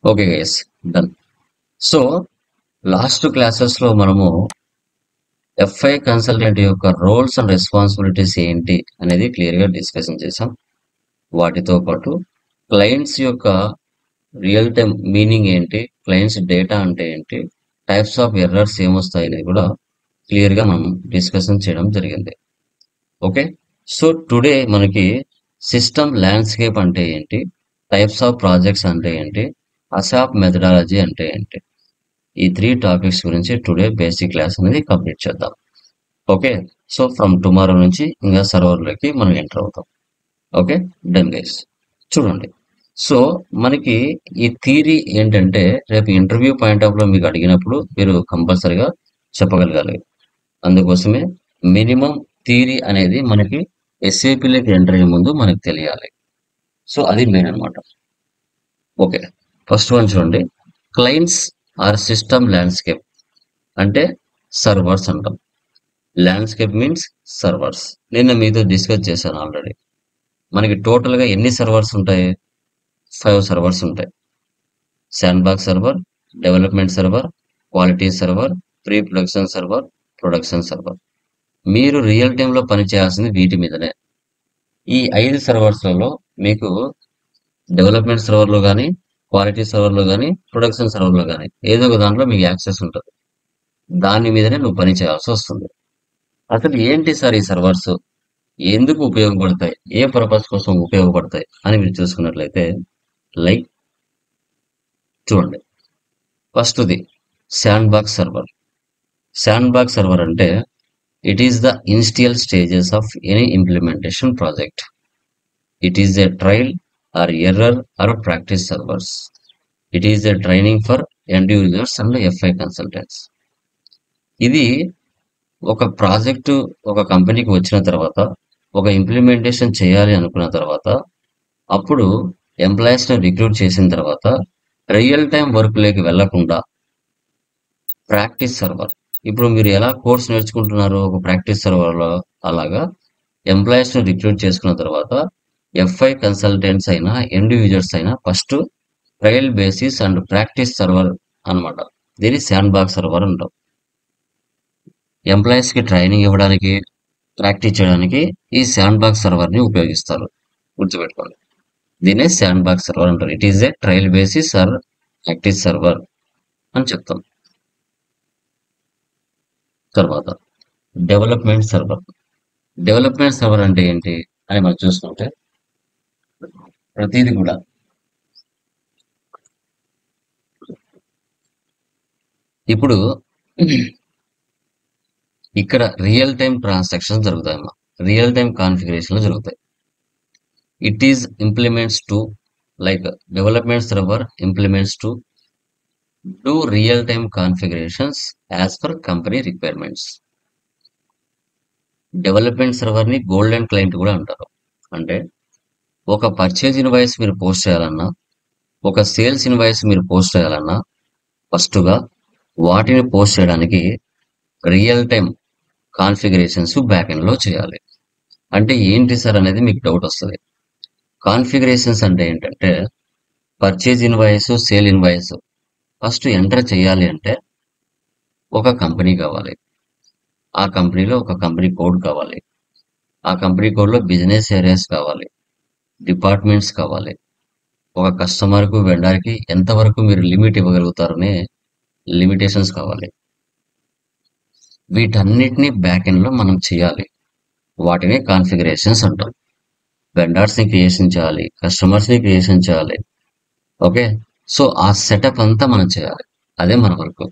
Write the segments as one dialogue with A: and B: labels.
A: Okay guys, done. So last classes లో మనము FI consultant యొక్క రోల్స్ అండ్ రెస్పాన్సిబిలిటీస్ ఏంటి అనేది క్లియర్ గా డిస్కషన్ చేసాం. వాటితో పాటు క్లయింట్స్ యొక్క రియల్ టైం మీనింగ్ ఏంటి, క్లయింట్స్ డేటా అంటే ఏంటి, టైప్స్ ఆఫ్ ఎర్రర్స్ ఏమొస్తాయి అనేది కూడా క్లియర్ గా మనం డిస్కషన్ చేయడం జరిగింది. ఓకే, సో టుడే మనకి సిస్టమ్ ల్యాండ్స్కేప్ అంటే ఏంటి, టైప్స్ ఆఫ్ ప్రాజెక్ట్స్ అంటే ఏంటి, అసాప్ మెథడాలజీ అంటే ఏంటి, ఈ 3 టాపిక్స్ గురించి టుడే బేసిక్ క్లాస్ అనేది కంప్లీట్ చేద్దాం. ఓకే, సో ఫ్రమ్ టుమారో నుంచి ఇంకా సర్వర్లోకి మనం ఎంటర్ అవుతాం. Okay, done guys. చూడండి, సో మనకి ఈ థియరీ ఏంటంటే రేపు ఇంటర్వ్యూ పాయింట్ ఆఫ్ లో మీకు అడిగినప్పుడు మీరు కంపల్సరిగా చెప్పగలగాలి. అందుకోసమే మినిమం థియరీ అనేది మనకి ఎస్ఏపీలోకి ఎంటర్ అయ్యే ముందు మనకు తెలియాలి. సో అది మెయిన్ అన్నమాట. ఓకే, ఫస్ట్ వన్ చూడండి, క్లయింట్స్ ఆర్ సిస్టమ్ ల్యాండ్స్కేప్ అంటే సర్వర్స్ అంటాం. Landscape means servers. నిన్న మీతో డిస్కస్ చేశాను ఆల్రెడీ. మనకి టోటల్ గా ఎన్ని సర్వర్స్ ఉంటాయి? 5 సర్వర్స్ ఉంటాయి. Sand box server, development server, quality server, pre production server, production server. మీరు రియల్ టైమ్ లో పని చేయాల్సింది వీటి మీదనే. ఈ 5 సర్వర్స్లలో మీకు డెవలప్మెంట్ సర్వర్ లో కానీ, క్వాలిటీ సర్వర్ లో కానీ, ప్రొడక్షన్ సర్వర్ లో కానీ ఏదో ఒక దాంట్లో మీకు యాక్సెస్ ఉంటుంది. దాని మీదనే నువ్వు పని చేయాల్సి వస్తుంది. అసలు ఏంటి సార్ ఈ సర్వర్స్, ఎందుకు ఉపయోగపడతాయి, ఏ పర్పస్ కోసం ఉపయోగపడతాయి అని మీరు చూసుకున్నట్లయితే, లైక్ చూడండి, ఫస్ట్ది sandbox server. Sandbox server అంటే it is the initial stages of any implementation project. It is a trial or error or practice servers. It is a training for end users and FI consultants. ఇది ఒక project ఒక కంపెనీకి వచ్చిన తర్వాత, ఒక implementation చేయాలి అనుకున్న తర్వాత, అప్పుడు ఎంప్లాయీస్ ని రిక్రూట్ చేసిన తర్వాత రియల్ టైం వర్క్ లేకి వెళ్లకుండా ప్రాక్టీస్ సర్వర్. ఇప్పుడు మీరు ఎలా కోర్స్ నేర్చుకుంటున్నారు ఒక ప్రాక్టీస్ సర్వర్ లో, అలాగా ఎంప్లాయీస్ ని రిక్రూట్ చేసుకున్న తర్వాత ఎఫ్ఐ కన్సల్టెంట్స్ అయినా ఎండ్ యూజర్స్ అయినా first trial basis and practice server అన్నమాట. దీన్ని శాండ్ బాక్స్ సర్వర్ అంటాం. ఎంప్లాయీస్ కి ట్రైనింగ్ ఇవ్వడానికి, ప్రాక్టీస్ చేయడానికి ఈ శాండ్ బాక్స్ సర్వర్ ని ఉపయోగిస్తారు. గుర్తుపెట్టుకోండి, దీనే శాండ్ బాక్స్ సర్వర్ అంటారు. It is a trial basis or practice server అని చెప్తాం. తర్వాత డెవలప్మెంట్ సర్వర్. డెవలప్మెంట్ సర్వర్ అంటే ఏంటి అని మనం చూసుకుంటే, ప్రతిదీ కూడా ఇప్పుడు ఇక్కడ రియల్ టైం ట్రాన్సాక్షన్స్ జరుగుతాయమ్మా, రియల్ టైం కాన్ఫిగరేషన్లు జరుగుతాయి. It is implements to, like development server implements to do real time configurations as per company requirements. Development server ని గోల్డెన్ క్లయింట్ కూడా అంటారు. అంటే ఒక పర్చేజ్ ఇన్వాయిస్ మీరు పోస్ట్ చేయాలన్నా, ఒక సేల్స్ ఇన్వాయిస్ మీరు పోస్ట్ చేయాలన్నా, ఫస్ట్ గా వాటిని పోస్ట్ చేయడానికి real time configurations back end లో చేయాలి. అంటే ఏంటి సార్ అనేది మీకు డౌట్ వస్తుంది. కాన్ఫిగరేషన్స్ అంటే ఏంటంటే, purchase invoice, sale invoice first enter చేయాలి అంటే ఒక కంపెనీ కావాలి. ఆ కంపెనీలో ఒక కంపెనీ కోడ్ కావాలి. ఆ కంపెనీ కోడ్ లో బిజినెస్ ఏరియాస్ కావాలి, డిపార్ట్మెంట్స్ కావాలి, ఒక కస్టమర్ కు వెండర్ కి ఎంతవరకు మీరు లిమిట్ ఇవ్వగలుగుతారనే లిమిటేషన్స్ కావాలి. వీటన్నిటిని బ్యాక్ ఎండ్ లో మనం చేయాలి. వాటిని కాన్ఫిగరేషన్స్ అంటాం. వెండర్స్ ని క్రియేషన్ చేయాలి, కస్టమర్స్ ని క్రియేషన్ చేయాలి. ఓకే, సో ఆ సెటప్ అంతా మనం చేయాలి. అదే మన వర్క్.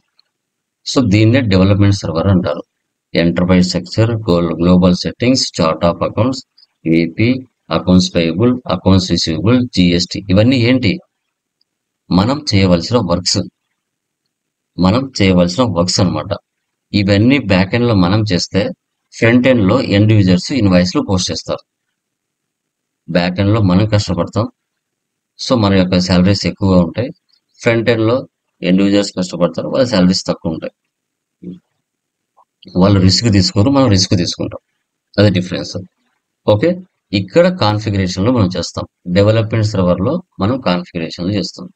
A: సో దీన్నే డెవలప్మెంట్ సర్వర్ అంటారు. Enterprise structure, global settings, chart of accounts, AP, accounts payable, accounts receivable, GST, ఇవన్నీ ఏంటి? మనం చేయవలసిన వర్క్స్, అన్నమాట. ఇవన్నీ బ్యాక్ ఎండ్ లో మనం చేస్తే ఫ్రంట్ ఎండ్ లో ఎండ్ యూజర్స్ ఇన్వాయిస్ లో పోస్ట్ చేస్తారు. బ్యాక్ ఎండ్ లో మనం కష్టపడతాం, సో మన యొక్క శాలరీస్ ఎక్కువగా ఉంటాయి. ఫ్రంట్ ఎండ్ లో ఎండ్ యూజర్స్ కష్టపడతారు, వాళ్ళ శాలరీస్ తక్కువ ఉంటాయి. వాళ్ళు రిస్క్ తీసుకోరు, మనం రిస్క్ తీసుకుంటాం. అది డిఫరెన్స్. ఓకే, ఇక్కడ కాన్ఫిగరేషన్ లో మనం చేస్తాం. డెవలప్మెంట్ సర్వర్ లో మనం కాన్ఫిగరేషన్లు చేస్తాం.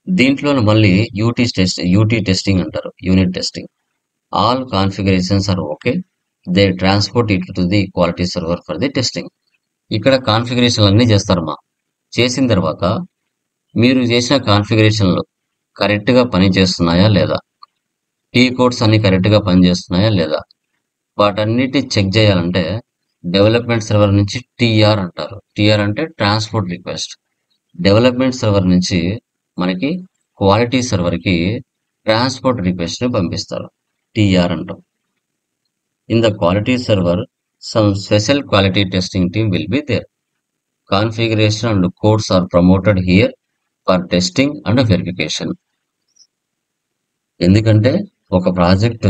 A: దీంట్లోనే మళ్ళీ యూటీ టెస్టింగ్ అంటారు, unit testing. All configurations are okay, they transport it to the quality server for the testing. ఇక్కడ కాన్ఫిగరేషన్లు అన్నీ చేస్తారమ్మా. చేసిన తర్వాత మీరు చేసిన కాన్ఫిగరేషన్లు కరెక్ట్గా పని చేస్తున్నాయా లేదా, కీ కోడ్స్ అన్ని కరెక్ట్గా పనిచేస్తున్నాయా లేదా, వాటన్నిటి చెక్ చేయాలంటే డెవలప్మెంట్ సర్వర్ నుంచి టీఆర్ అంటారు. టీఆర్ అంటే ట్రాన్స్పోర్ట్ రిక్వెస్ట్. డెవలప్మెంట్ సర్వర్ నుంచి మనకి క్వాలిటీ సర్వర్కి ట్రాన్స్పోర్ట్ రిక్వెస్ట్ పంపిస్తారు, టీఆర్ అంటాం. In the quality server some special quality testing team will be there. Configuration and codes are promoted here for testing and verification. ఎందుకంటే ఒక project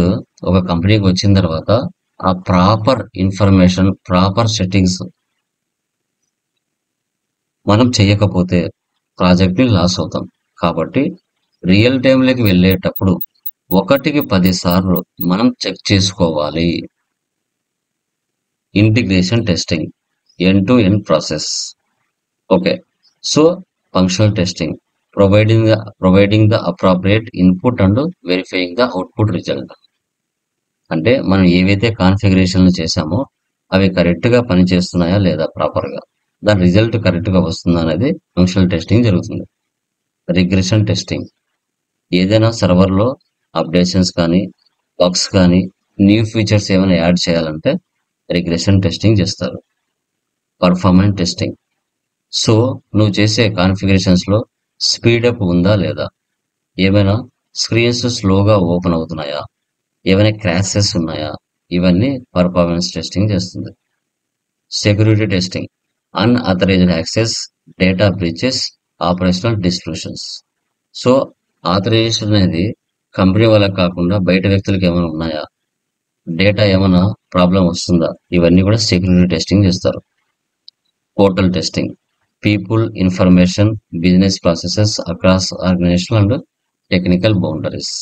A: ఒక కంపెనీకి వచ్చిన తర్వాత ఆ ప్రాపర్ ఇన్ఫర్మేషన్, ప్రాపర్ సెట్టింగ్స్ మనం చేయకపోతే ప్రాజెక్ట్ని లాస్ అవుతాం. కాబట్టి రియల్ టైంలోకి వెళ్ళేటప్పుడు 1కి 10 సార్లు మనం చెక్ చేసుకోవాలి. Integration testing, end to end process. Okay, so functional testing, providing the appropriate input and verifying the output result. అంటే మనం ఏవైతే కాన్ఫిగరేషన్లు చేశామో అవి కరెక్ట్గా పనిచేస్తున్నాయా లేదా ప్రాపర్గా, దాని రిజల్ట్ కరెక్ట్గా వస్తుందా అనేది ఫంక్షనల్ టెస్టింగ్ జరుగుతుంది. రిగ్రెషన్ టెస్టింగ్, ఏదైనా సర్వర్లో అప్డేషన్స్ కానీ, బగ్స్ కానీ, న్యూ ఫీచర్స్ ఏమైనా యాడ్ చేయాలంటే రిగ్రెషన్ టెస్టింగ్ చేస్తారు. పర్ఫార్మెన్స్ టెస్టింగ్, సో నువ్వు చేసే కాన్ఫిగరేషన్స్లో స్పీడప్ ఉందా లేదా, ఏమైనా స్క్రీన్స్ స్లోగా ఓపెన్ అవుతున్నాయా, ఏమైనా క్రాషెస్ ఉన్నాయా, ఇవన్నీ పర్ఫార్మెన్స్ టెస్టింగ్ చేస్తుంది. Security testing, unauthorized access, data breaches, operational distributions. So authorization అనేది కంపెనీ వాళ్ళకి కాకుండా బయట వ్యక్తులకు ఏమైనా ఉన్నాయా, డేటా ఏమైనా ప్రాబ్లం వస్తుందా, ఇవన్నీ కూడా సెక్యూరిటీ టెస్టింగ్ చేస్తారు. Portal testing, people, information, business processes across organization and technical boundaries.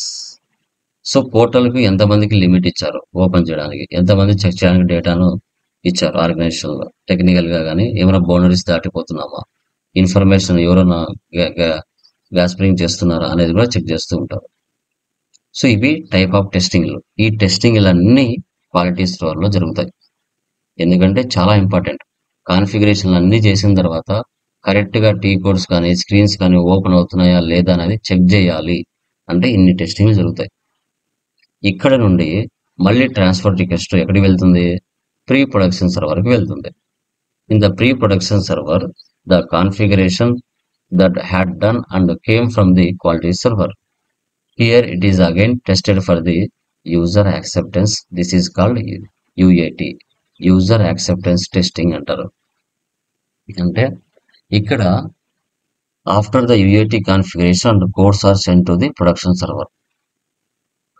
A: So పోర్టల్కి ఎంతమందికి లిమిట్ ఇచ్చారు ఓపెన్ చేయడానికి, ఎంతమంది చెక్ చేయడానికి డేటాను ఇచ్చారు ఆర్గనైజేషన్లో, టెక్నికల్గా కానీ ఏమైనా బౌండరీస్ దాటిపోతున్నామా, ఇన్ఫర్మేషన్ ఎవరైనా గ్యాస్పరింగ్ చేస్తున్నారా అనేది కూడా చెక్ చేస్తూ ఉంటారు. సో ఇవి టైప్ ఆఫ్ టెస్టింగ్లు. ఈ టెస్టింగ్లన్నీ క్వాలిటీ స్టోర్లో జరుగుతాయి. ఎందుకంటే చాలా ఇంపార్టెంట్. కాన్ఫిగరేషన్లు అన్నీ చేసిన తర్వాత కరెక్ట్గా టీ కోడ్స్ కానీ స్క్రీన్స్ కానీ ఓపెన్ అవుతున్నాయా లేదా అనేది చెక్ చేయాలి అంటే ఇన్ని టెస్టింగ్లు జరుగుతాయి. ఇక్కడ నుండి మళ్ళీ ట్రాన్స్ఫర్ రిక్వెస్ట్ ఎక్కడికి వెళ్తుంది, ప్రీ ప్రొడక్షన్ సర్వర్కి వెళ్తుంది. In the pre production server the configuration that had done and came from the quality server. Here it is again tested for the user acceptance. This is called UAT, user acceptance testing అంటారు. అంటే ఇక్కడ after the UAT configuration and codes are sent to the production server.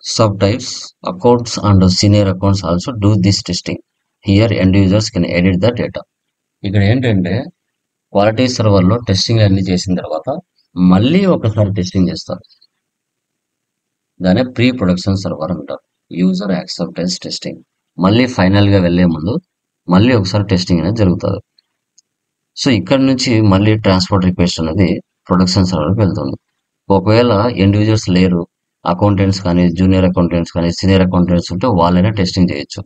A: Sometimes accounts and senior accounts also do this testing. Here end users can edit the data. ఇక్కడ ఏంటంటే quality సర్వర్లో testing అన్ని చేసిన తర్వాత మళ్ళీ ఒకసారి టెస్టింగ్ చేస్తారు. దాన్ని pre production server అంటారు, యూజర్ యాక్సెప్టెన్స్ టెస్టింగ్. మళ్ళీ ఫైనల్గా వెళ్లే ముందు మళ్ళీ ఒకసారి టెస్టింగ్ అనేది జరుగుతుంది. సో ఇక్కడ నుంచి మళ్ళీ ట్రాన్స్పోర్ట్ రిక్వెస్ట్ అనేది ప్రొడక్షన్ సర్వర్కి వెళ్తుంది. ఒకవేళ ఎండ్ యూజర్స్ లేరు, అకౌంటెంట్స్ కానీ జూనియర్ అకౌంటెంట్స్ కానీ సీనియర్ అకౌంటెంట్స్ ఉంటే వాళ్ళైనా టెస్టింగ్ చేయొచ్చు.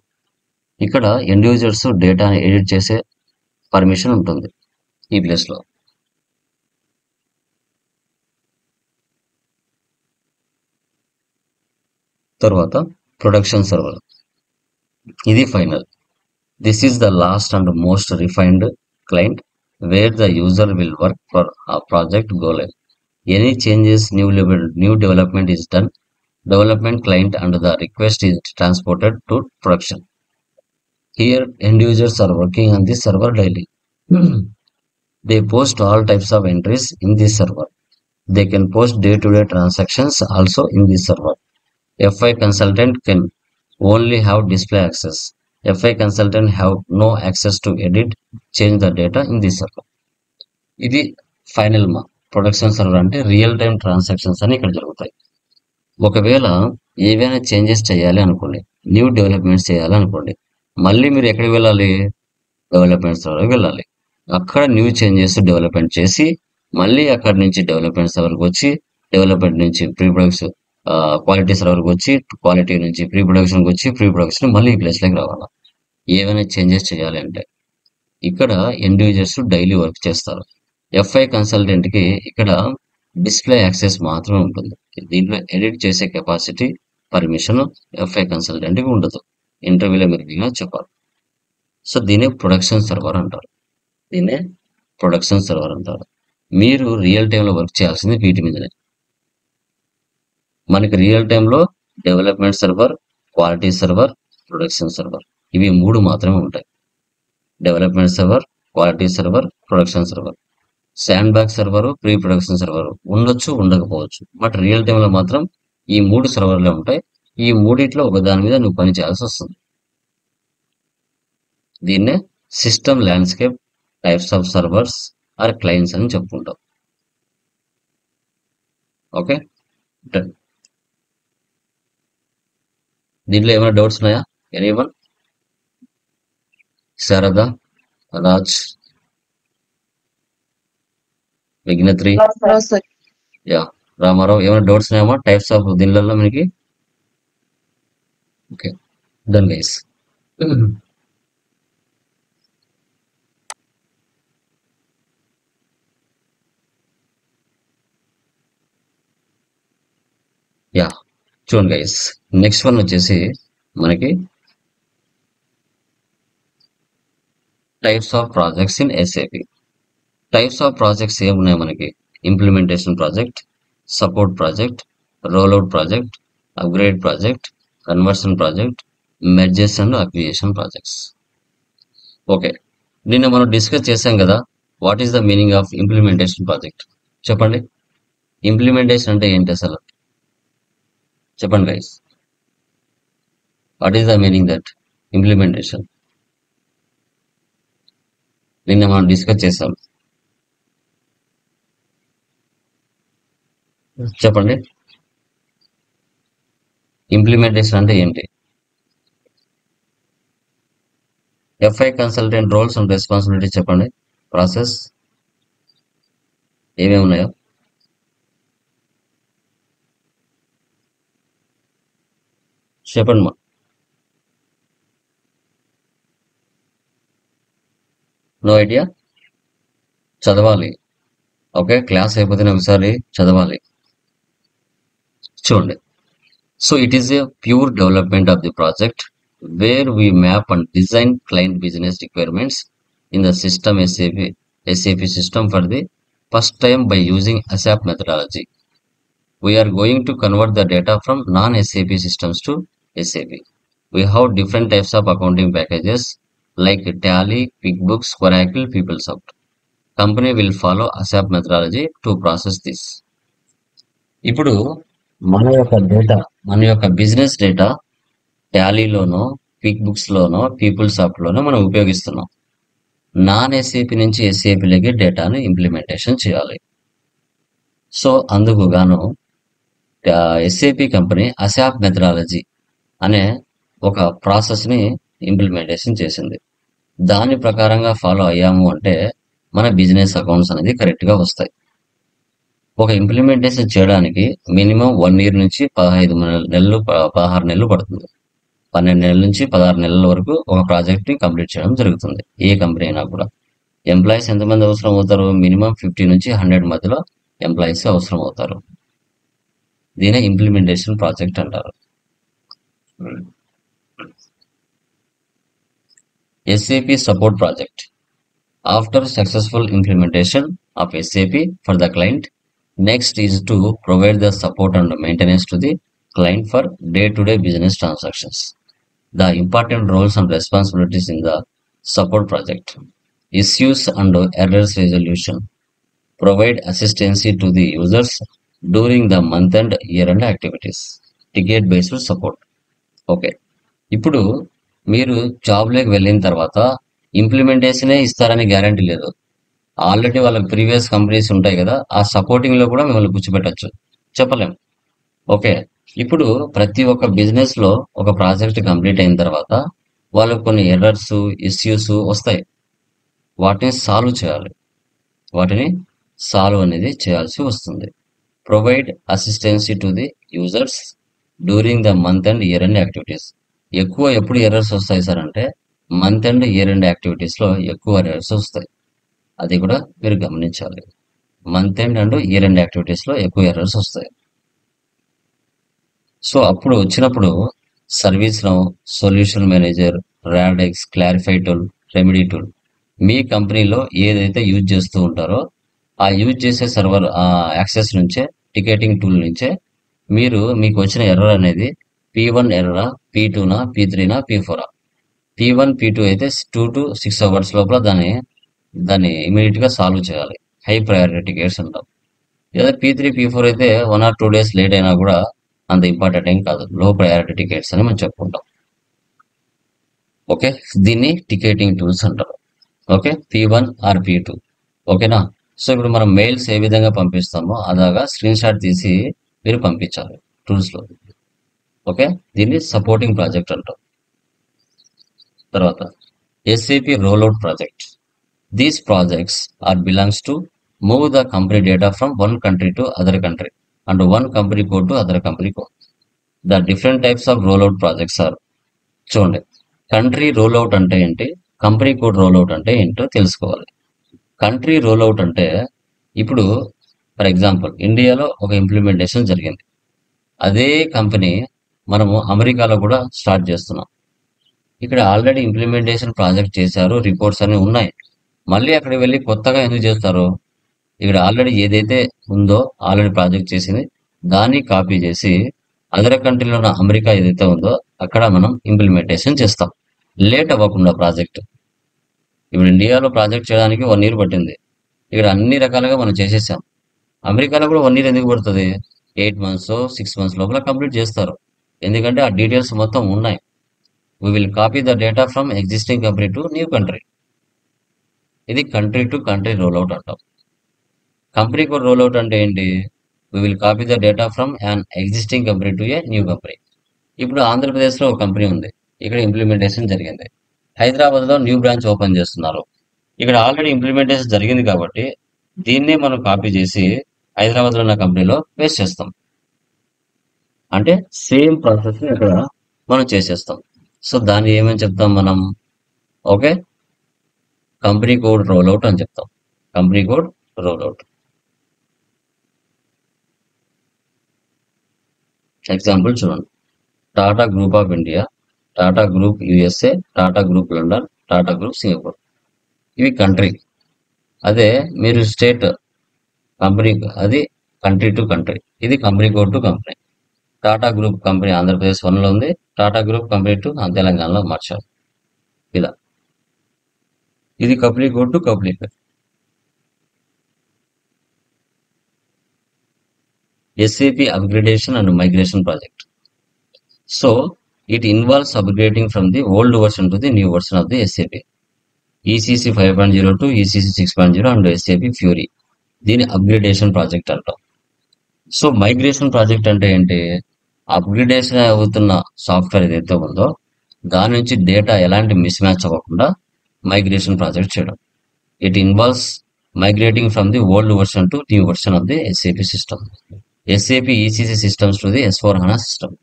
A: ఇక్కడ ఎండ్ యూజర్స్ డేటాని ఎడిట్ చేసే పర్మిషన్ ఉంటుంది ఈ ప్లేస్లో. తర్వాత ప్రొడక్షన్ సర్వర్, ఇది final. This is the last and most refined client where the user will work for ఆ project go live. Any changes, new development is done, development client and the request is transported to production. Here end users are working on this server daily. They post all types of entries in this server. They can post day-to-day transactions also in this server. FI consultant can only have display access. FI consultant have no access to edit, change the data in this server. ఇది final production server అంటే real time transactions అని ఇక్కడ జరుగుతాయి. ఒకవేళ ఏవైనా changes చేయాలి అనుకోండి, new developments చేయాలి అనుకోండి, మళ్ళీ మీరు ఎక్కడికి వెళ్ళాలి, డెవలప్మెంట్ సర్వర్కి వెళ్ళాలి. అక్కడ న్యూ చేంజెస్ డెవలప్మెంట్ చేసి మళ్ళీ అక్కడి నుంచి డెవలప్మెంట్ సర్వర్కి వచ్చి డెవలప్మెంట్ నుంచి ప్రీ ప్రొడక్షన్ క్వాలిటీ సర్వర్కి వచ్చి, క్వాలిటీ నుంచి ప్రీ ప్రొడక్షన్కి వచ్చి, ప్రీ ప్రొడక్షన్ మళ్ళీ ఈ ప్లేస్లోకి రావాలి. ఏమైనా చేంజెస్ చేయాలి అంటే ఇక్కడ ఎండ్ యూజర్స్ డైలీ వర్క్ చేస్తారు. ఎఫ్ఐ కన్సల్టెంట్కి ఇక్కడ డిస్ప్లే యాక్సెస్ మాత్రమే ఉంటుంది. దీంట్లో ఎడిట్ చేసే కెపాసిటీ, పర్మిషన్ ఎఫ్ఐ కన్సల్టెంట్కి ఉండదు. ఇంటర్వ్యూలో మీరు ఇలా చెప్పాలి. సో దీన్ని ప్రొడక్షన్ సర్వర్ అంటారు. దీన్నే ప్రొడక్షన్ సర్వర్ అంటారు. మీరు రియల్ టైంలో వర్క్ చేయాల్సింది వీటి మీదనే. మనకి రియల్ టైంలో development server, quality server, production server ఇవి 3 మాత్రమే ఉంటాయి. Development server, quality server, production server. Sandbox server, pre production server ఉండొచ్చు, ఉండకపోవచ్చు. బట్ రియల్ టైంలో మాత్రం ఈ 3 సర్వర్లే ఉంటాయి. ఈ మూడిట్లో ఒక దాని మీద నువ్వు పని చేయాల్సి వస్తుంది. దీన్నే system landscape, types of servers or clients అని చెప్పుకుంటాం. Okay, done. దీంట్లో ఏమైనా డౌట్స్ ఉన్నాయా? ఎనీవన్? శారద, రాజ్, విఘ్నత్రి, యా, రామారావు, ఏమైనా డౌట్స్ ఉన్నాయమ్మా టైప్స్ ఆఫ్ దీనిలలో మనకి? Okay, done guys. యా, చూడండి గైస్, నెక్స్ట్ వన్ వచ్చేసి మనకి types of projects in SAP. Types of projects ఏమున్నాయి మనకి? Implementation project, support project, rollout project, upgrade project, conversion project, mergers and acquisition projects. Okay, నిన్న మనం discuss చేసాం కదా, what is the meaning of implementation project? చెప్పండి, implementation అంటే ఏంటి అసలు? చెప్పండి guys, what is the meaning that implementation? నిన్న మనం డిస్కస్ చేసాం, చెప్పండి. ఇంప్లిమెంటేషన్ అంటే ఏంటి? FI consultant roles and responsibility చెప్పండి. ప్రాసెస్ ఏమేమి ఉన్నాయో చెప్పండి మా. No idea? చదవాలి. ఓకే, క్లాస్ అయిపోతే ఒకసారి చదవాలి. చూడండి, so it is a pure development of the project where we map and design client business requirements in the system SAP system for the first time by using ASAP methodology. We are going to convert the data from non-SAP systems to SAP. We have different types of accounting packages like Tally, QuickBooks, Oracle, PeopleSoft. Company will follow ASAP methodology to process this. ఇప్పుడు మన యొక్క business data టాలీలోనో, quick books లోనో, people soft లోనో మనం ఉపయోగిస్తున్నాం. Non SAP నుంచి ఎస్ఏపిలోకి డేటాను implementation చేయాలి. So అందుకు గాను ఎస్ఏపి కంపెనీ అసాప్ మెథడాలజీ అనే ఒక ప్రాసెస్ని ఇంప్లిమెంటేషన్ చేసింది. దాని ప్రకారంగా ఫాలో అయ్యాము అంటే మన బిజినెస్ అకౌంట్స్ అనేది కరెక్ట్గా వస్తాయి. ఒక ఇంప్లిమెంటేషన్ చేయడానికి మినిమం 1 year నుంచి 15 నెలలు 16 నెలలు పడుతుంది. 12 నెలల నుంచి 16 నెలల వరకు ఒక ప్రాజెక్ట్ ని కంప్లీట్ చేయడం జరుగుతుంది. ఏ కంపెనీ అయినా కూడా. ఎంప్లాయీస్ ఎంతమంది అవసరం అవుతారు? మినిమం 50 నుంచి 100 మధ్యలో ఎంప్లాయీస్ అవసరం అవుతారు. దీనే ఇంప్లిమెంటేషన్ ప్రాజెక్ట్ అంటారు. SAP support project. After successful implementation of SAP for the client, next is to provide the support and maintenance to the client for day-to-day business transactions. The important roles and responsibilities in the support project: issues and errors resolution, provide assistance to the users during the month and year-end activities, ticket-based support. Okay, ఇప్పుడు మీరు జాబ్లోకి వెళ్ళిన తర్వాత ఇంప్లిమెంటేషనే ఇస్తారని guarantee లేదు. Already వాళ్ళకి previous companies ఉంటాయి కదా, ఆ సపోర్టింగ్ లో కూడా మిమ్మల్ని కూర్చోబెట్టచ్చు, చెప్పలేం. ఓకే, ఇప్పుడు ప్రతి ఒక్క బిజినెస్ లో ఒక ప్రాజెక్ట్ కంప్లీట్ అయిన తర్వాత వాళ్ళకు కొన్ని ఎర్రర్స్, ఇష్యూస్ వస్తాయి. వాటిని సాల్వ్ చేయాలి. వాటిని సాల్వ్ అనేది చేయాల్సి వస్తుంది. Provide assistance to the users during the month and year end activities. ఎక్కువ ఎప్పుడు ఎర్రర్స్ వస్తాయి సార్ అంటే మంత్ అండ్ ఇయర్ ఎండ్ యాక్టివిటీస్లో ఎక్కువ ఎర్రర్స్ వస్తాయి. అది కూడా మీరు గమనించాలి. Month end and year end యాక్టివిటీస్లో ఎక్కువ ఎర్రర్స్ వస్తాయి. సో అప్పుడు వచ్చినప్పుడు సర్వీస్ నౌ, సొల్యూషన్ మేనేజర్, రాడెక్స్, క్లారిఫై టూల్, రెమెడీ టూల్ మీ కంపెనీలో ఏదైతే యూజ్ చేస్తూ ఉంటారో ఆ యూజ్ చేసే సర్వర్ యాక్సెస్ నుంచే, టికెటింగ్ టూల్ నుంచే మీకు వచ్చిన ఎర్రర్ అనేది P1 ఎర్రరా, P2నా, P3నా, P4ఆ. P1 P2 అయితే 2 to 6 అవర్స్ లోపల దాన్ని ఇమీడియట్ గా సాల్వ్ చేయాలి. హై ప్రయారిటీ కేర్స్ అంటాం. లేదా P3 P4 అయితే 1 or 2 days లేట్ అయినా కూడా అంత ఇంపార్టెంట్ ఏం కాదు, లో ప్రయారిటీ టికెట్స్ అని మనం చెప్పుకుంటాం. ఓకే, దీన్ని టికెటింగ్ టూల్స్ అంటారు. Okay, P1 or P2. ఓకేనా. సో ఇప్పుడు మనం మెయిల్స్ ఏ విధంగా పంపిస్తామో అలాగా స్క్రీన్ షాట్ తీసి మీరు పంపించాలి టూల్స్ లో. ఓకే, దీన్ని సపోర్టింగ్ ప్రాజెక్ట్ అంటాం. తర్వాత SAP rollout project. These projects are belongs to move the company data from one country to other country and one company code to other company code. The different types of rollout projects are, చూడండి, country rollout అంటే ఏంటి, company code rollout అంటే ఏంటో తెలుసుకోవాలి. Country rollout అంటే ఇప్పుడు for example ఇండియాలో ఒక ఇంప్లిమెంటేషన్ జరిగింది. అదే కంపెనీ మనము అమెరికాలో కూడా స్టార్ట్ చేస్తున్నాం. ఇక్కడ ఆల్రెడీ ఇంప్లిమెంటేషన్ ప్రాజెక్ట్ చేశారు, రిపోర్ట్స్ అన్ని ఉన్నాయి. మళ్ళీ అక్కడికి వెళ్ళి కొత్తగా ఎందుకు చేస్తారు? ఇక్కడ ఆల్రెడీ ఏదైతే ఉందో ఆల్రెడీ ప్రాజెక్ట్ చేసింది దాన్ని కాపీ చేసి అదర్ కంట్రీలో ఉన్న అమెరికా ఏదైతే ఉందో అక్కడ మనం ఇంప్లిమెంటేషన్ చేస్తాం, లేట్ అవ్వకుండా ప్రాజెక్ట్. ఇప్పుడు ఇండియాలో ప్రాజెక్ట్ చేయడానికి 1 year పట్టింది, ఇక్కడ అన్ని రకాలుగా మనం చేసేసాం. అమెరికాలో కూడా 1 year ఎందుకు పడుతుంది? 8 months 6 months లోపల కంప్లీట్ చేస్తారు, ఎందుకంటే ఆ డీటెయిల్స్ మొత్తం ఉన్నాయి. We will copy the data from existing country to new country. ఇది కంట్రీ టు కంట్రీ రోల్అవుట్ అంటాం. కంపెనీ కోడ్ రోల్అవుట్ అంటే ఏంటి? We will copy the data from an existing company to a new company. ఇప్పుడు ఆంధ్రప్రదేశ్లో ఒక company ఉంది, ఇక్కడ implementation జరిగింది. హైదరాబాద్లో న్యూ బ్రాంచ్ ఓపెన్ చేస్తున్నారు. ఇక్కడ ఆల్రెడీ ఇంప్లిమెంటేషన్ జరిగింది కాబట్టి దీన్నే మనం కాపీ చేసి హైదరాబాద్లో ఉన్న కంపెనీలో పేస్ట్ చేస్తాం. అంటే సేమ్ ప్రాసెస్ ఇక్కడ మనం చేసేస్తాం. సో దాన్ని ఏమని చెప్తాం మనం? ఓకే, కంపెనీ కోడ్ రోల్అవుట్ అని చెప్తాం. Company code rollout. ఎగ్జాంపుల్ చూడండి, Tata group of India, Tata group USA, Tata group London, Tata group Singapore. ఇవి కంట్రీ. అదే మీరు స్టేట్ కంపెనీ, అది కంట్రీ టు కంట్రీ. ఇది company code to company. Tata group company Andhra Pradesh 1లో ఉంది, టాటా గ్రూప్ కంపెనీ టు తెలంగాణలో మార్చారు. ఇలా ఇది company code to company code. SAP upgradation and migration project. So it involves upgrading from the old version to the new version of the SAP. ECC 5.0 to ECC 6.0 and SAP fury. దీని upgradation project అంటాం. So migration project అంటే ఏంటి? Upgradation అవుతున్న software ఏదైతే ఉందో దాని నుంచి data ఎలాంటి మిస్ మ్యాచ్ అవ్వకుండా మైగ్రేషన్ ప్రాజెక్ట్ చేయడం. It involves migrating from the old version to new version of the SAP system. SAP ECC systems to the S/4HANA system.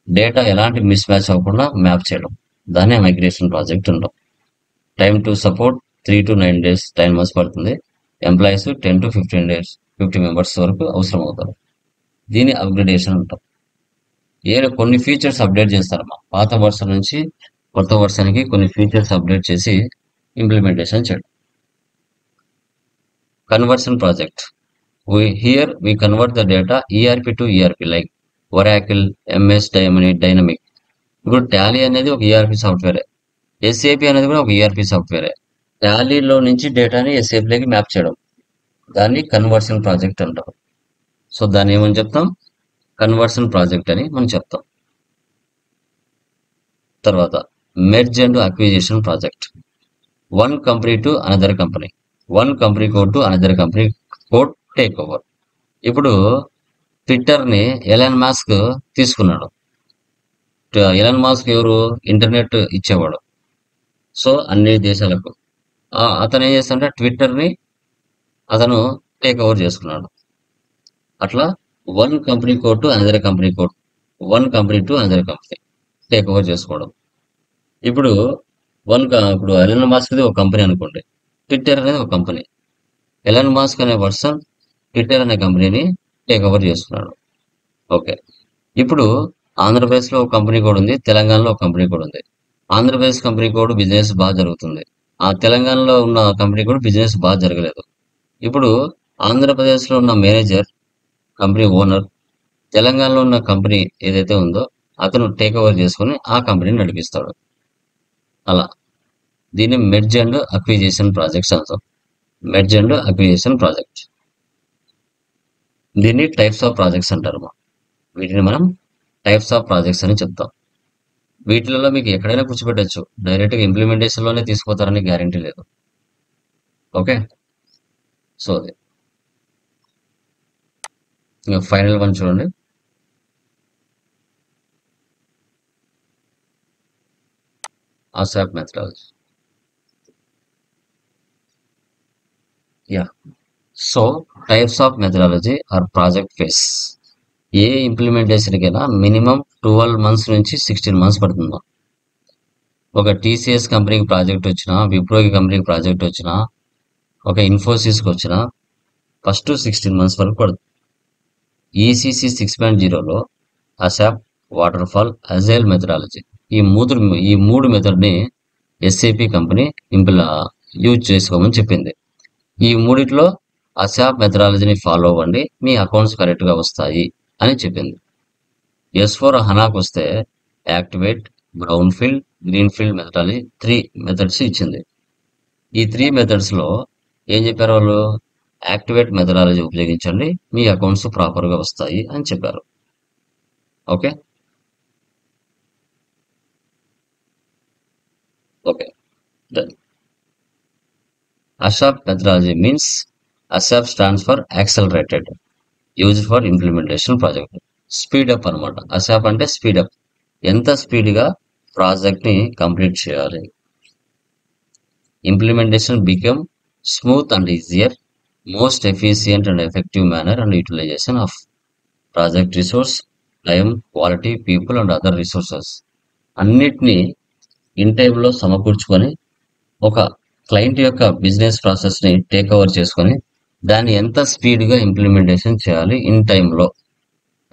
A: Data ఎలాంటి మిస్ మ్యాచ్ అవ్వకుండా మ్యాప్ చేయడం, దాన్నే మైగ్రేషన్ ప్రాజెక్ట్ ఉంటాం. Time to support 3 to 9 days, 10 months పడుతుంది. Employees 10 to 15 days, 50 members వరకు అవసరం అవుతారు. దీన్ని అప్గ్రేడేషన్ అంటాం. కొన్ని ఫీచర్స్ అప్డేట్ చేస్తారమ్మా, పాత వర్షన్ నుంచి కొత్త వర్షన్కి కొన్ని ఫీచర్స్ అప్డేట్ చేసి ఇంప్లిమెంటేషన్ చేయడం. Conversion project. Here we convert the data ERP to ERP like Oracle, MS Dynamic. ఇప్పుడు టాలీ అనేది ఒక ERP సాఫ్ట్వేరే, SAP అనేది కూడా ఒక ERP సాఫ్ట్వేరే. టాలీలో నుంచి డేటాని SAPలోకి మ్యాప్ చేయడం, దాన్ని కన్వర్షన్ ప్రాజెక్ట్ అంటాం. సో దాన్ని ఏమని చెప్తాం? కన్వర్షన్ ప్రాజెక్ట్ అని మనం చెప్తాం. తర్వాత merge and acquisition project. One company to another company, one company code to another company code take over. ఇప్పుడు ట్విట్టర్ని ఎలాన్ మాస్క్ తీసుకున్నాడు. ఎలాన్ మాస్క్ ఎవరు? ఇంటర్నెట్ ఇచ్చేవాడు. సో అన్ని దేశాలకు అతను ఏం చేస్తాడంటే ట్విట్టర్ని అతను టేక్ ఓవర్ చేసుకున్నాడు. అట్లా one company code to another company code, one company to another company take over చేసుకోవడం. ఇప్పుడు ఇప్పుడు ఎలన్ మాస్క్ ఒక కంపెనీ అనుకోండి, ట్విట్టర్ అనేది ఒక కంపెనీ. ఎలన్ మాస్క్ అనే పర్సన్ ట్విట్టర్ అనే కంపెనీని టేక్ ఓవర్ చేసుకున్నాడు. ఓకే, ఇప్పుడు ఆంధ్రప్రదేశ్లో ఒక కంపెనీ కోడ్ ఉంది, తెలంగాణలో ఒక కంపెనీ కోడ్ ఉంది. ఆంధ్రప్రదేశ్ కంపెనీ కోడ్ బిజినెస్ బాగా జరుగుతుంది, ఆ తెలంగాణలో ఉన్న కంపెనీ కోడ్ బిజినెస్ బాగా జరగలేదు. ఇప్పుడు ఆంధ్రప్రదేశ్లో ఉన్న మేనేజర్, కంపెనీ ఓనర్, తెలంగాణలో ఉన్న కంపెనీ ఏదైతే ఉందో అతను టేక్ ఓవర్ చేసుకుని ఆ కంపెనీని నడిపిస్తాడు. అలా దీన్ని మెర్జ్ అండ్ అక్విజిషన్ ప్రాజెక్ట్స్ అంటాం. మెర్జ్ అండ్ అక్విజిషన్ ప్రాజెక్ట్, దీన్ని టైప్స్ ఆఫ్ ప్రాజెక్ట్స్ అంటారు. వీటిని మనం టైప్స్ ఆఫ్ ప్రాజెక్ట్స్ అని చెప్తాం. వీటిలలో మీకు ఎక్కడైనా కూర్చోబెట్టచ్చు, డైరెక్ట్గా ఇంప్లిమెంటేషన్లోనే తీసుకుపోతారని గ్యారంటీ లేదు. ఓకే, సో అది ఇంకా ఫైనల్ వన్ చూడండి. ASAP methodology. Yeah. So types of methodology are project phase. ఏ ఇంప్లిమెంటేషన్కైనా మినిమం 12 మంత్స్ నుంచి 16 మంత్స్ పడుతుంది. ఒక టీసీఎస్ కంపెనీకి ప్రాజెక్ట్ వచ్చినా, విప్రోకి కంపెనీకి ప్రాజెక్ట్ వచ్చినా, ఒక ఇన్ఫోసిస్కి వచ్చినా ఫస్ట్ 16 మంత్స్ వరకు పడుతుంది. ఈసీసీ 6.0లో ASAP, waterfall, agile methodology, ఈ మూడు మెథడ్ని ఎస్ఏపి కంపెనీ యూజ్ చేసుకోమని చెప్పింది. ఈ మూడిట్లో ASAP మెథడాలజీని ఫాలో అవ్వండి, మీ అకౌంట్స్ కరెక్ట్గా వస్తాయి అని చెప్పింది. S4 హనాకు వస్తే activate, brown field, green field methodology 3 methods ఇచ్చింది. ఈ 3 మెథడ్స్లో ఏం చెప్పారు వాళ్ళు? యాక్టివేట్ మెథడాలజీ ఉపయోగించండి, మీ అకౌంట్స్ ప్రాపర్గా వస్తాయి అని చెప్పారు. Okay okay done. ASAP methodology means ASAP stands for accelerated, used for implementation project. Speed up అనమాట. ASAP అంటే స్పీడ్ అప్, ఎంత స్పీడ్గా ప్రాజెక్ట్ని కంప్లీట్ చేయాలి. Implementation become smooth and easier, most efficient and effective manner and utilization of project resource, time, quality, people and other resources అన్నిటినీ in టైంలో సమకూర్చుకొని ఒక క్లయింట్ యొక్క బిజినెస్ ప్రాసెస్ని టేక్ ఓవర్ చేసుకొని దాన్ని ఎంత స్పీడ్గా ఇంప్లిమెంటేషన్ చేయాలి ఇన్ టైంలో,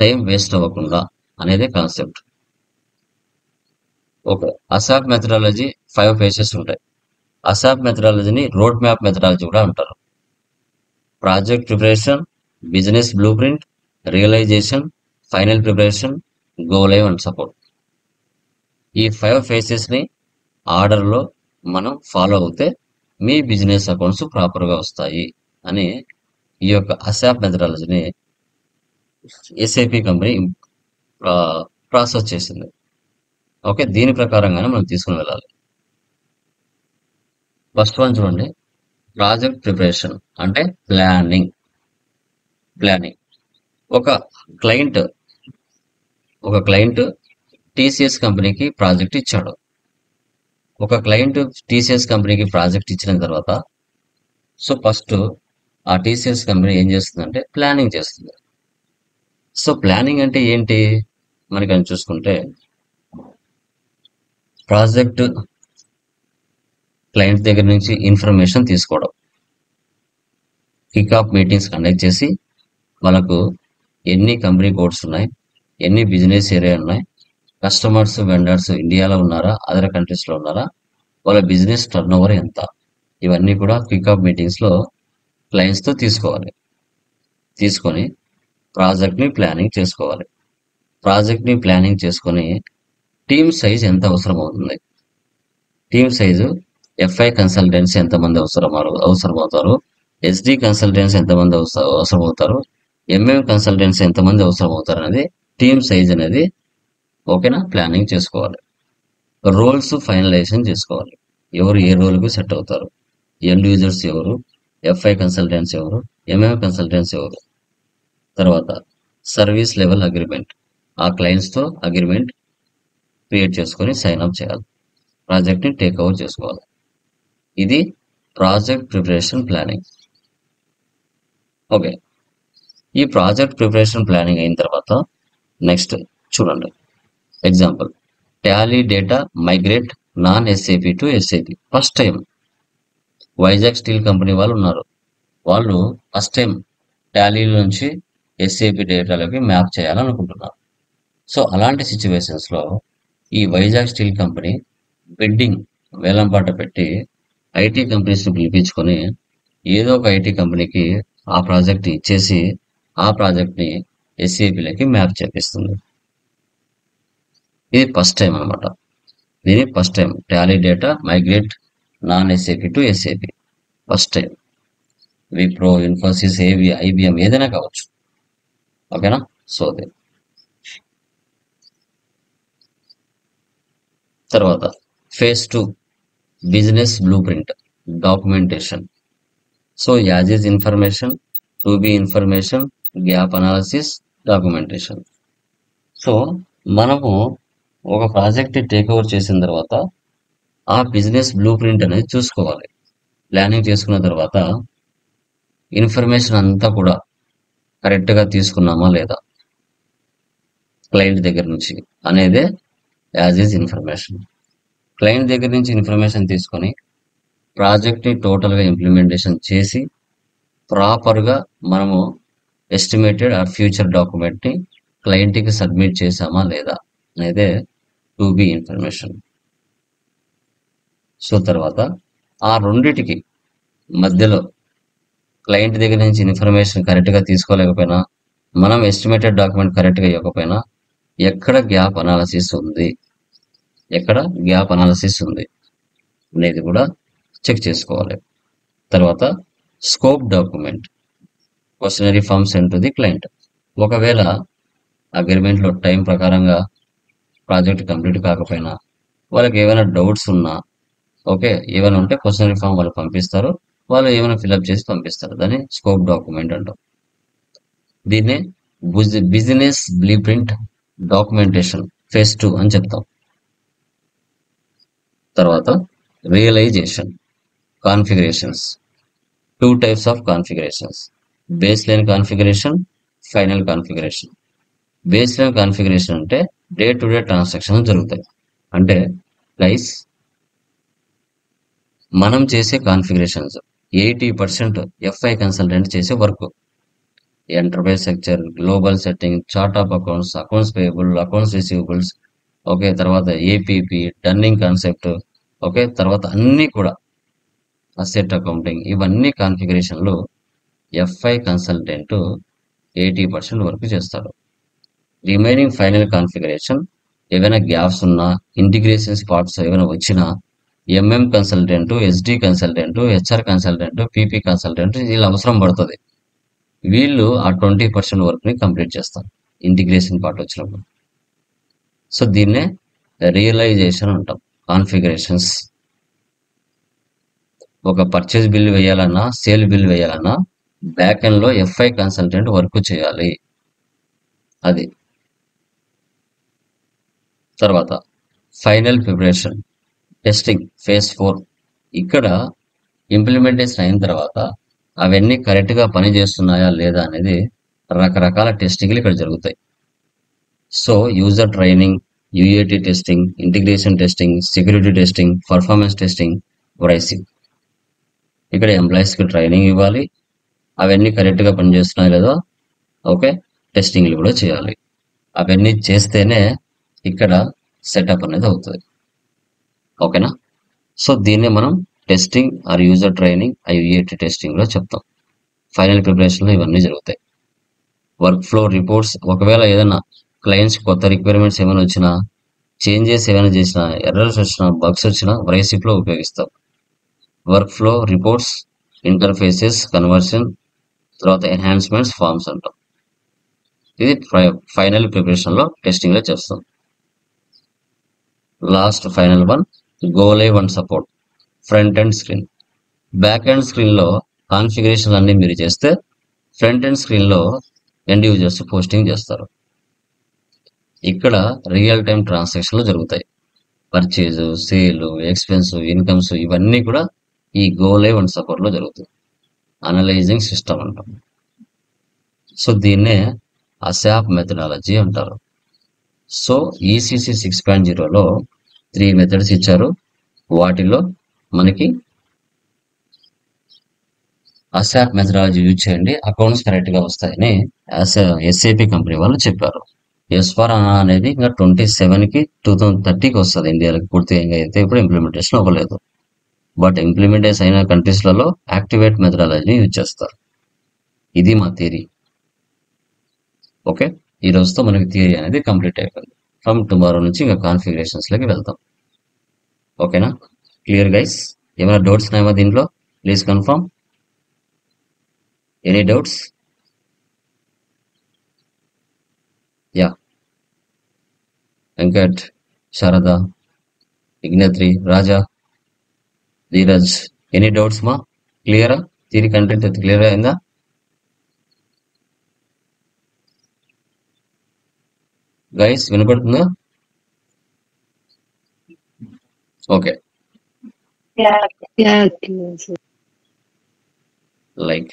A: టైం వేస్ట్ అవ్వకుండా అనేది concept. Okay, ASAP methodology 5 phases ఉంటాయి. ASAP మెథడాలజీని రోడ్ మ్యాప్ మెథడాలజీ కూడా అంటారు. Project preparation, business blueprint, realization, final preparation, go live and support. ఈ 5 ఫేసెస్ని ఆర్డర్లో మనం ఫాలో అవుతే మీ బిజినెస్ అకౌంట్స్ ప్రాపర్గా వస్తాయి అని ఈ యొక్క ASAP మెథడాలజీని ఎస్ఏపి కంపెనీ ప్రాసెస్ చేసింది. ఓకే, దీని ప్రకారంగానే మనం తీసుకుని వెళ్ళాలి. ఫస్ట్ వన్ చూడండి, ప్రాజెక్ట్ ప్రిపరేషన్ అంటే ప్లానింగ్. ఒక క్లయింట్ టీసీఎస్ కంపెనీకి ప్రాజెక్ట్ ఇచ్చాడు. ఒక క్లయింట్ టీసీఎస్ కంపెనీకి ప్రాజెక్ట్ ఇచ్చిన తర్వాత సో ఫస్ట్ ఆ టీసీఎస్ కంపెనీ ఏం చేస్తుందంటే ప్లానింగ్ చేస్తుంది. సో ప్లానింగ్ అంటే ఏంటి మనకి అని చూసుకుంటే, ప్రాజెక్ట్ క్లయింట్ దగ్గర నుంచి ఇన్ఫర్మేషన్ తీసుకోవడం, కిక్ ఆఫ్ మీటింగ్స్ కండక్ట్ చేసి వాళ్ళకు ఎన్ని కంపెనీ కోడ్స్ ఉన్నాయి, ఎన్ని బిజినెస్ ఏరియా ఉన్నాయి, కస్టమర్స్, వెండర్స్ ఇండియాలో ఉన్నారా, అదర్ కంట్రీస్లో ఉన్నారా, వాళ్ళ బిజినెస్ టర్న్ ఓవర్ ఎంత, ఇవన్నీ కూడా కిక్ ఆఫ్ మీటింగ్స్లో క్లయింట్స్తో తీసుకొని ప్రాజెక్ట్ని ప్లానింగ్ చేసుకొని టీమ్ సైజ్ ఎంత అవసరం అవుతుంది, టీమ్ సైజు FI కన్సల్టెంట్స్ ఎంతమంది అవసరమవుతారు, SD కన్సల్టెంట్స్ ఎంతమంది అవసరమవుతారు, MM కన్సల్టెంట్స్ ఎంతమంది అవసరమవుతారు అనేది టీమ్ సైజ్ అనేది ఓకేనా ప్లానింగ్ చేసుకోవాలి. రోల్స్ ఫైనలైజేషన్ చేసుకోవాలి, ఎవరు ఏ రోల్కి సెట్ అవుతారు, ఎండ్ యూజర్స్ ఎవరు, FI కన్సల్టెంట్స్ ఎవరు, MM కన్సల్టెంట్స్ ఎవరు. తర్వాత సర్వీస్ లెవెల్ అగ్రిమెంట్, ఆ క్లయింట్స్తో అగ్రిమెంట్ క్రియేట్ చేసుకొని సైన్ అప్ చేయాలి, ప్రాజెక్ట్ని టేక్ ఓవర్ చేసుకోవాలి. ఇది ప్రాజెక్ట్ ప్రిపరేషన్ ప్లానింగ్. ఓకే, ఈ ప్రాజెక్ట్ ప్రిపరేషన్ ప్లానింగ్ అయిన తర్వాత నెక్స్ట్ చూడండి example Tally data migrate non SAP to SAP first time Vizag steel company వాళ్ళు ఉన్నారు. వాళ్ళు ఫస్ట్ టైం టాలీ నుంచి ఎస్ఏపి డేటాలోకి మ్యాప్ చేయాలనుకుంటున్నారు. సో అలాంటి సిచ్యువేషన్స్లో ఈ వైజాగ్ స్టీల్ కంపెనీ బిడ్డింగ్ వేలంపాట పెట్టి ఐటీ కంపెనీస్ని పిలిపించుకొని ఏదో ఒక ఐటీ కంపెనీకి ఆ ప్రాజెక్ట్ ఇచ్చేసి ఆ ప్రాజెక్ట్ని ఎస్ఏపిలోకి మ్యాప్ చేపిస్తుంది. ఇది ఫస్ట్ టైం అనమాట. దీని first time Tally data migrate non SAP to SAP first time. Wipro, Infosys, IBM ఏదైనా కావచ్చు. ఓకేనా? సో అదే తర్వాత phase 2 business blueprint documentation. So as is information, to be information, gap analysis, documentation. So మనము ఒక project take over చేసిన తర్వాత ఆ బిజినెస్ బ్లూ ప్రింట్ అనేది చూసుకోవాలి. ప్లానింగ్ చేసుకున్న తర్వాత ఇన్ఫర్మేషన్ అంతా కూడా కరెక్ట్గా తీసుకున్నామా లేదా క్లయింట్ దగ్గర నుంచి అనేదే యాజ్ ఈజ్ ఇన్ఫర్మేషన్. క్లయింట్ దగ్గర నుంచి ఇన్ఫర్మేషన్ తీసుకొని ప్రాజెక్ట్ని టోటల్గా ఇంప్లిమెంటేషన్ చేసి ప్రాపర్గా మనము ఎస్టిమేటెడ్ ఆ ఫ్యూచర్ డాక్యుమెంట్ని క్లయింట్కి సబ్మిట్ చేసామా లేదా అనేదే టు బి ఇన్ఫర్మేషన్. సో తర్వాత ఆ రెండిటికి మధ్యలో క్లయింట్ దగ్గర నుంచి ఇన్ఫర్మేషన్ కరెక్ట్గా తీసుకోలేకపోయినా, మనం ఎస్టిమేటెడ్ డాక్యుమెంట్ కరెక్ట్గా ఇవ్వకపోయినా ఎక్కడ గ్యాప్ అనాలిసిస్ ఉంది అనేది కూడా చెక్ చేసుకోవాలి. తర్వాత scope document questionnaire form send to the client. ఒకవేళ అగ్రిమెంట్లో టైం ప్రకారంగా ప్రాజెక్ట్ కంప్లీట్ కాకపోయినా వాళ్ళకి ఏమైనా డౌట్స్ ఉన్నా ఏమైనా ఉంటే క్వశ్చనరీ ఫామ్ వాళ్ళు పంపిస్తారు. వాళ్ళు ఏమైనా ఫిల్అప్ చేసి పంపిస్తారు. దాన్ని స్కోప్ డాక్యుమెంట్ అంటాం. దీన్నే business blueprint documentation phase 2 అని చెప్తాం. తర్వాత రియలైజేషన్ కాన్ఫిగరేషన్స్. 2 types ఆఫ్ configurations, baseline configuration, final configuration. Baseline configuration అంటే డే టు డే ట్రాన్సాక్షన్ జరుగుతాయి. అంటే గైస్ మనం చేసే కాన్ఫిగరేషన్స్ 80% ఎఫ్ఐ కన్సల్టెంట్ చేసే work. Enterprise structure, global setting, chart of accounts, accounts payable, accounts receivables, తర్వాత APP, dunning concept, తర్వాత అన్నీ కూడా అసెట్ అకౌంటింగ్, ఇవన్నీ కాన్ఫిగరేషన్లు ఎఫ్ఐ కన్సల్టెంట్ 80% వర్క్ చేస్తాడు. రిమైనింగ్ ఫైనల్ కాన్ఫిగరేషన్ ఏవైనా గ్యాప్స్ ఉన్నా, ఇంటిగ్రేషన్ స్పాట్స్ ఏమైనా వచ్చినా MM consultant, SD consultant, HR consultant, PP consultant వీళ్ళు అవసరం పడుతుంది. వీళ్ళు ఆ 20% వర్క్ని కంప్లీట్ చేస్తారు ఇంటిగ్రేషన్ పార్ట్ వచ్చినప్పుడు. సో దీన్నే రియలైజేషన్ అంటాం. కాన్ఫిగరేషన్స్ ఒక పర్చేజ్ బిల్ వేయాలన్నా, సేల్ బిల్ వేయాలన్నా బ్యాక్ ఎండ్లో ఎఫ్ఐ కన్సల్టెంట్ వర్క్ చేయాలి. అది తర్వాత ఫైనల్ ప్రిపరేషన్ టెస్టింగ్ ఫేజ్ 4. ఇక్కడ ఇంప్లిమెంటేషన్ అయిన తర్వాత అవన్నీ కరెక్ట్గా పనిచేస్తున్నాయా లేదా అనేది రకరకాల టెస్టింగ్లు ఇక్కడ జరుగుతాయి. So user training, UAT testing, integration testing, security testing, performance testing, pricing. ఇక్కడ ఎంప్లాయీస్కి ట్రైనింగ్ ఇవ్వాలి, అవన్నీ కరెక్ట్గా పనిచేస్తున్నాయో లేదో టెస్టింగ్లు కూడా చేయాలి. అవన్నీ చేస్తేనే ఇక్కడ సెటప్ అనేది అవుతుంది. ఓకేనా? సో దీన్నే మనం టెస్టింగ్ ఆర్ యూజర్ ట్రైనింగ్ యూఏటి టెస్టింగ్లో చెప్తాం. ఫైనల్ ప్రిపరేషన్లో ఇవన్నీ జరుగుతాయి. వర్క్ ఫ్లో రిపోర్ట్స్, ఒకవేళ ఏదైనా క్లయింట్స్ కొత్త రిక్వైర్మెంట్స్ ఏమైనా వచ్చినా, చేంజెస్ ఏమైనా చేసినా, ఎర్రర్స్ వచ్చినా, బగ్స్ వచ్చినా వైసిప్లో ఉపయోగిస్తాం. Work flow reports, interfaces, conversion, తర్వాత ఎన్హాన్స్మెంట్స్, ఫార్మ్స్ అంటాం. ఇది ఫైనల్ ప్రిపరేషన్లో టెస్టింగ్లో చేస్తాం. Last final one go live and support front end screen. Back end స్క్రీన్లో కాన్ఫిగరేషన్ అన్ని మీరు చేస్తే ఫ్రంట్ ఎండ్ స్క్రీన్లో ఎండ్ యూజర్స్ పోస్టింగ్ చేస్తారు. ఇక్కడ రియల్ టైం ట్రాన్సాక్షన్లు జరుగుతాయి. పర్చేజ్, సేల్, ఎక్స్పెన్స్, ఇన్కమ్స్ ఇవన్నీ కూడా ఈ గో లైవ్ అండ్ సపోర్ట్లో జరుగుతాయి. అనలైజింగ్ సిస్టమ్ అంటాం. సో దీన్నే అసాప్ మెథడాలజీ అంటారు. సో ఈసీసీ 6.0లో 3 మెథడ్స్ ఇచ్చారు. వాటిలో మనకి అసాప్ మెథడాలజీ యూజ్ చేయండి, అకౌంట్స్ కరెక్ట్ గా వస్తాయని ఎస్ఏపి కంపెనీ వాళ్ళు చెప్పారు. ఎస్4 అనేది ఇంకా 27కి 2030కి వస్తుంది ఇండియాకి పూర్తిగా. ఇంకా అయితే ఇప్పుడు ఇంప్లిమెంటేషన్ అవ్వలేదు. బట్ ఇంప్లిమెంటేషన్ అయిన కంట్రీస్లలో యాక్టివేట్ మెథడాలజీని యూజ్ చేస్తారు. ఇది మా థియరీ. ఓకే, ఈ రోజుతో మనకి థియరీ అనేది కంప్లీట్ అయిపోయింది. ఫ్రమ్ టుమారో నుంచి ఇంకా కాన్ఫిగరేషన్స్ లోకి వెళ్తాం. ఓకేనా? Clear guys? ఏమైనా డౌట్స్ ఉన్నాయా దీంట్లో? Please confirm. Any doubts? Yeah, Venkat, Sharada, ఇగ్నత్రి, రాజా, ధీరజ్, ఎనీ డౌట్స్ మా? క్లియరా? థియరీ కంటెంట్ క్లియర్ అయిందా? గైస్ వినపడుతుందా? Okay,
B: Yeah, clear, sir.
A: Like